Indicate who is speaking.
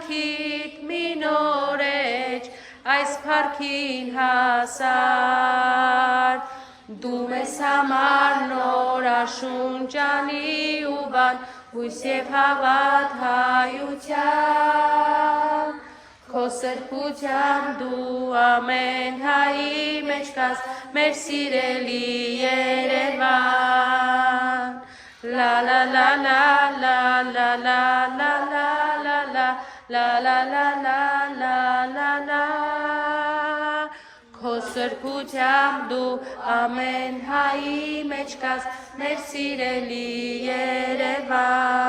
Speaker 1: կյանքիդ մի նորեջ այս փառքին հասար դու մեզ համար նոր աշունչանի ու բան հույս եւ հավատ հայության քո սրբությամբ դու ամեն հայի մեջ կաս մեր սիրելի Երևան La la la la la la la la la la la la la la la la la la Քո սրբությամբ դու ամեն հայի մեջ կաս մեր սիրելի Երևան